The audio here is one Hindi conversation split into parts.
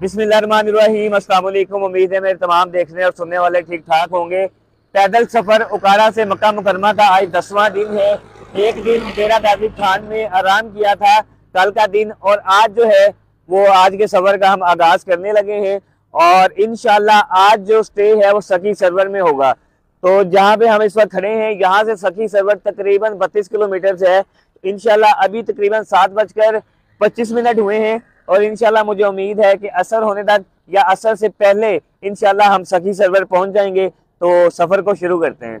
बिस्मिल्लाहिर्रहमानिर्रहीम। अस्सलाम वालेकुम। उम्मीद है मेरे तमाम देखने और सुनने वाले ठीक ठाक होंगे। पैदल सफ़र उकाड़ा से मक्का मुकरमा का आज 10वां दिन है। एक दिन डेरा गाजी खान में आराम किया था कल का दिन, और आज जो है वो आज के सफ़र का हम आगाज़ करने लगे हैं। और इंशाल्लाह आज जो स्टे है वो सखी सरवर में होगा। तो जहाँ पे हम इस वक्त खड़े हैं यहाँ से सखी सरवर तकरीबन 32 किलोमीटर से है। इंशाल्लाह अभी तकरीबन 7:25 हुए हैं और इंशाल्लाह मुझे उम्मीद है कि असर होने तक या असर से पहले इंशाल्लाह हम सखी सरवर पहुँच जाएंगे। तो सफ़र को शुरू करते हैं।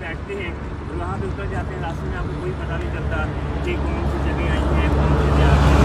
बैठते हैं और वहाँ पे उतर जाते हैं। रास्ते में आपको कोई पता नहीं चलता कि कौन सी जगह आई है, कौन सी जा रही है।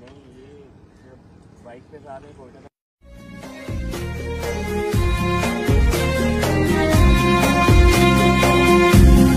नहीं, ये बाइक पे सारे फोटो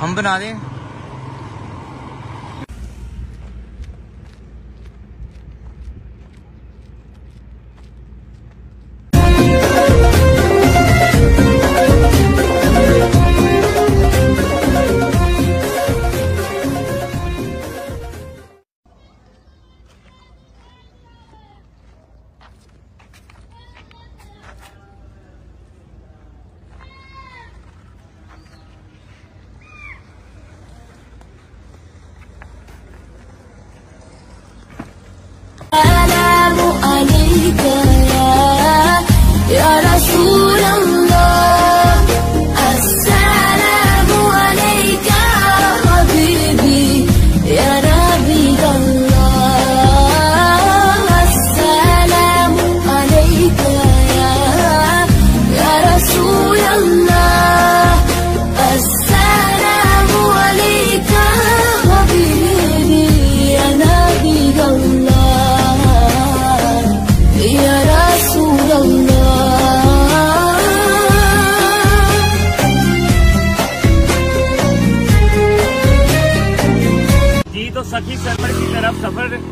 हम बना दें।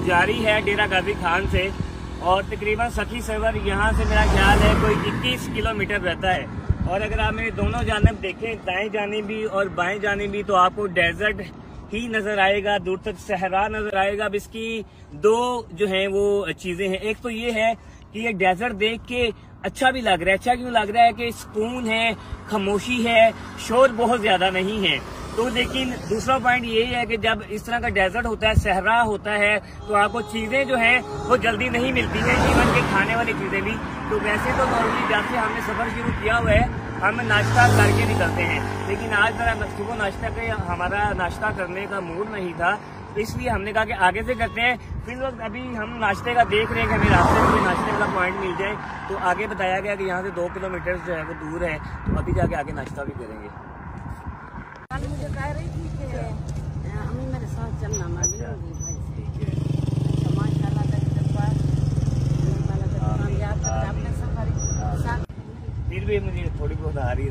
जारी है डेरा गाजी खान से, और तकरीबन सखी सरवर यहाँ से मेरा ख्याल है कोई 21 किलोमीटर रहता है। और अगर आप मेरे दोनों जानब देखें, दाएं जानिब भी और बाएं जानिब भी, तो आपको डेजर्ट ही नजर आएगा, दूर तक सहरा नजर आएगा। अब इसकी दो जो है वो चीजें हैं। एक तो ये है कि ये डेजर्ट देख के अच्छा भी लग रहा है। अच्छा क्यों लग रहा है कि सुकून है, खामोशी है, शोर बहुत ज्यादा नहीं है। तो लेकिन दूसरा पॉइंट यही है कि जब इस तरह का डेजर्ट होता है, सहरा होता है, तो आपको चीजें जो है वो जल्दी नहीं मिलती है, इवन के खाने वाली चीजें भी। तो वैसे तो नॉर्मली जब से हमने सफर शुरू किया हुआ है हम नाश्ता करके निकलते हैं, लेकिन आज जरा सुबह नाश्ता के हमारा नाश्ता करने का मूड नहीं था, इसलिए हमने कहा कि आगे से करते हैं। फिर वक्त अभी हम नाश्ते का देख रहे हैं कि हमें रास्ते में कोई नाश्ते वाला पॉइंट मिल जाए। तो आगे बताया गया कि यहाँ से 2 किलोमीटर जो है वो दूर है, तो अभी जाके आगे नाश्ता भी करेंगे। कल मुझे कह रही थी कि अम्मी मेरे साथ चलना, मैं मिलूंगी भाई से। अच्छा माशाल्लाह कामयाब आपने सफर साथ। फिर भी मुझे थोड़ी बहुत आ रही है।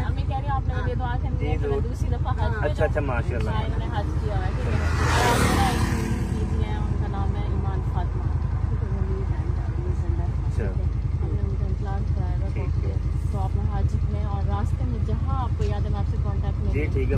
अम्मी कह रही हूँ आपने मुझे दुआ करनी है, मैं दूसरी दफा हज। अच्छा अच्छा माशाल्लाह। मैंने हज किया है, ठीक है। मेरा एक दीदी है, उनका नाम है ईमान फातिमा, अच्छा हमने उनका इंतजार कराया था। तो आपने हज में और रास्ते में जहाँ आपको याद है मैं आपसे कॉन्टैक्ट में। जी ठीक है।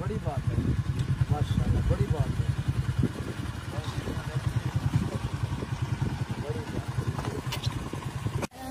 बड़ी बात है माशाल्लाह, बड़ी बात है।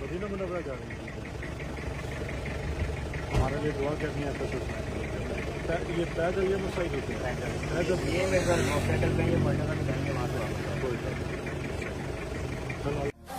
मदीना मुनव्वरा जा रहे हैं, हमारे लिए दुआ करनी है। ये पैदल ये मुसाइल होते हैं, पैदल ये मेरे घर मोटरसाइकिल पे ये पढ़ने का जाएंगे वहाँ से कोई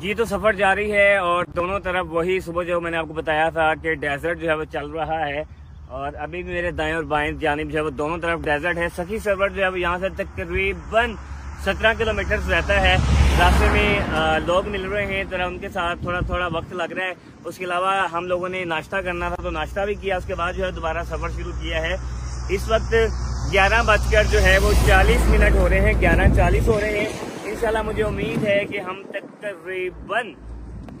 जी तो सफर जारी है और दोनों तरफ वही सुबह जो मैंने आपको बताया था कि डेजर्ट जो है वो चल रहा है, और अभी भी मेरे दाएं और बाएं जानिब जो है वो दोनों तरफ डेजर्ट है। सखी सरवर जो है वो यहाँ से तकरीबन 17 किलोमीटर रहता है। रास्ते में लोग मिल रहे हैं, जरा उनके साथ थोड़ा थोड़ा वक्त लग रहा है। उसके अलावा हम लोगों ने नाश्ता करना था तो नाश्ता भी किया, उसके बाद जो है दोबारा सफर शुरू किया है। इस वक्त 11 बजकर जो है वो 40 मिनट हो रहे हैं, 11:40 हो रहे हैं। इंशाल्लाह मुझे उम्मीद है कि हम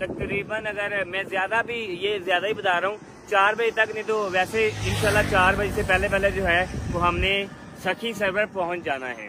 तकरीबन अगर मैं ज्यादा भी ये ज्यादा ही बता रहा हूँ 4 बजे तक, नहीं तो वैसे इंशाल्लाह 4 बजे से पहले पहले जो है वो हमने सखी सरवर पहुंच जाना है।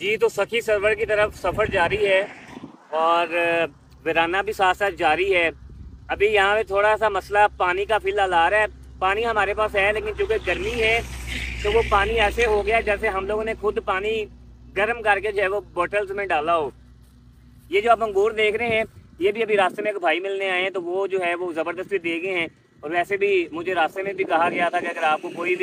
जी तो सखी सरवर की तरफ सफर जारी है और वीराना भी साथ साथ जारी है। अभी यहाँ पे थोड़ा सा मसला पानी का फिलहाल आ रहा है। पानी हमारे पास है लेकिन चूंकि गर्मी है तो वो पानी ऐसे हो गया जैसे हम लोगों ने खुद पानी गर्म करके जो है वो बोतल्स में डाला हो। ये जो आप अंगूर देख रहे हैं ये भी अभी रास्ते में एक भाई मिलने आए हैं तो वो जो है वो ज़बरदस्ती दे गए हैं। और वैसे भी मुझे रास्ते में भी कहा गया था कि अगर आपको कोई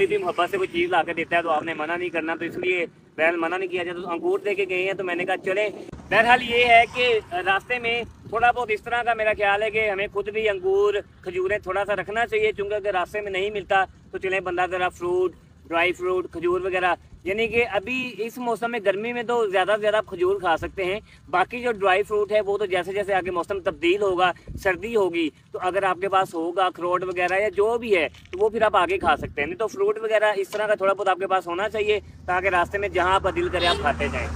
भी मोहब्बत से कोई चीज़ ला के देता है तो आपने मना नहीं करना, तो इसलिए बहरहाल मना नहीं किया जाए। तो अंगूर दे के गए हैं तो मैंने कहा चले। बहरहाल ये है कि रास्ते में थोड़ा बहुत इस तरह का मेरा ख्याल है कि हमें खुद भी अंगूर खजूरें थोड़ा सा रखना चाहिए, चूँकि अगर रास्ते में नहीं मिलता तो चले बंदा ज़रा फ्रूट ड्राई फ्रूट, खजूर वगैरह, यानी कि अभी इस मौसम में गर्मी में तो ज़्यादा से ज़्यादा आप खजूर खा सकते हैं। बाकी जो ड्राई फ्रूट है वो तो जैसे जैसे आगे मौसम तब्दील होगा, सर्दी होगी, तो अगर आपके पास होगा अखरोट वगैरह या जो भी है तो वो फिर आप आगे खा सकते हैं। नहीं तो फ्रूट वगैरह इस तरह का थोड़ा बहुत आपके पास होना चाहिए ताकि रास्ते में जहाँ आपका दिल करे आप खाते जाएँ।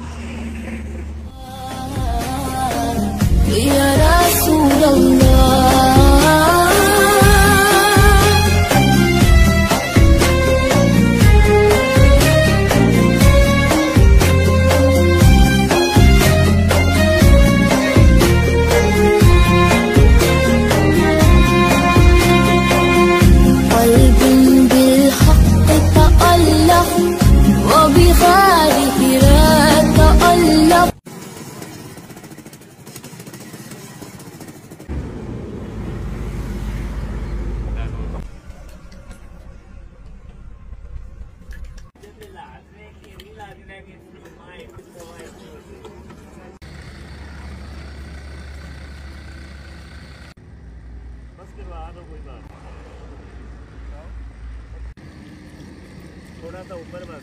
या रसूल अल्लाह बस करवा दो, कोई बात थोड़ा सा ऊपर बस।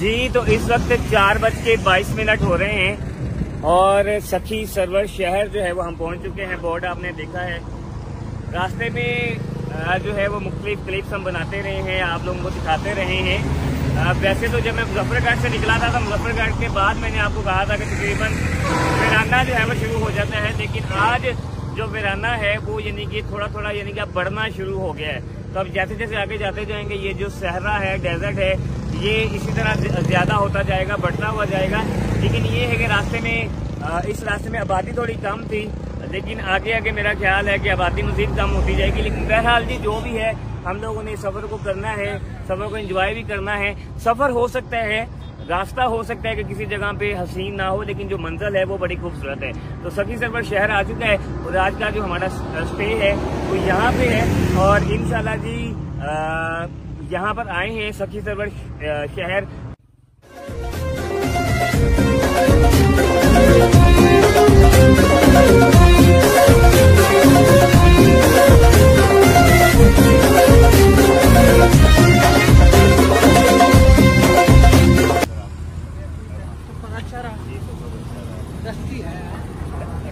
जी तो इस वक्त 4:22 हो रहे हैं और सखी सरवर शहर जो है वो हम पहुंच चुके हैं। बोर्ड आपने देखा है। रास्ते में जो है वो मुख्तलिफ क्लिप्स हम बनाते रहे हैं, आप लोगों को दिखाते रहे हैं। वैसे तो जब मैं मुजफ्फरगढ़ से निकला था मुजफ्फरगढ़ के बाद मैंने आपको कहा था कि तकरीबन वीराना जो है वो शुरू हो जाता है, लेकिन आज जो वीराना है वो यानी कि थोड़ा थोड़ा यानी कि अब बढ़ना शुरू हो गया है। तो अब जैसे जैसे आगे जाते जाएंगे ये जो सहरा है, डेजर्ट है, ये इसी तरह ज्यादा होता जाएगा, बढ़ता हुआ जाएगा। लेकिन ये है कि रास्ते में इस रास्ते में आबादी थोड़ी कम थी, लेकिन आगे आगे मेरा ख्याल है कि आबादी मजीद कम होती जाएगी। लेकिन बहरहाल जी जो भी है हम लोगों ने सफर को करना है, सफर को एंजॉय भी करना है। सफर हो सकता है, रास्ता हो सकता है कि किसी जगह पे हसीन ना हो, लेकिन जो मंजिल है वो बड़ी खूबसूरत है। तो सखी सरवर शहर आ चुका है और आज का जो हमारा स्टे है वो यहाँ पे है और इंशाल्लाह जी यहाँ पर आए हैं सखी सरवर शहर।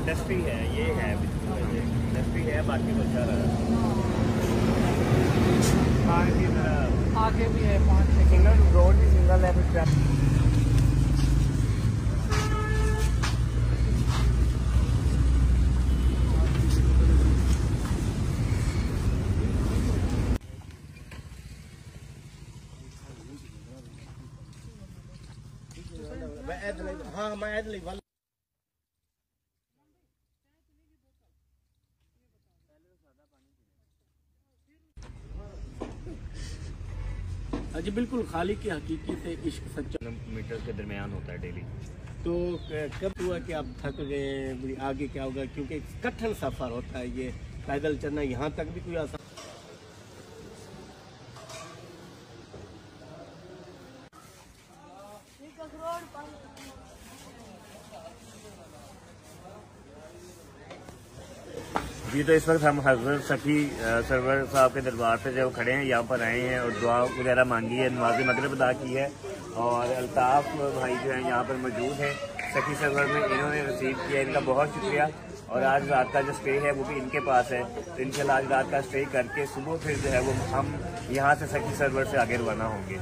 डस्टी है, ये है डस्टी है, बाकी तो अच्छा रहा। आगे भी है 5 सिंगल रोड भी सिंगल है फिर हाँ मैं ऐड वाला जी बिल्कुल खाली की हकीकी से इश्क सच्चा मीटर के दरमियान होता है डेली। तो कब हुआ कि आप थक गए, आगे क्या होगा, क्योंकि कठिन सफर होता है ये पैदल चलना, यहाँ तक भी कोई आसान जी। तो इस वक्त हम हजरत सखी सरवर साहब के दरबार पे जो खड़े हैं, यहाँ पर आए हैं और दुआ वगैरह मांगी है, नमाज मगरिब अदा की है और अल्ताफ भाई जो है यहाँ पर मौजूद हैं सखी सरवर में, इन्होंने रिसीव किया, इनका बहुत शुक्रिया। और आज रात का जो स्टे है वो भी इनके पास है, तो इंशाल्लाह आज रात का स्टे करके सुबह फिर जो है वो हम यहाँ से सखी सरवर से आगे रवाना होंगे।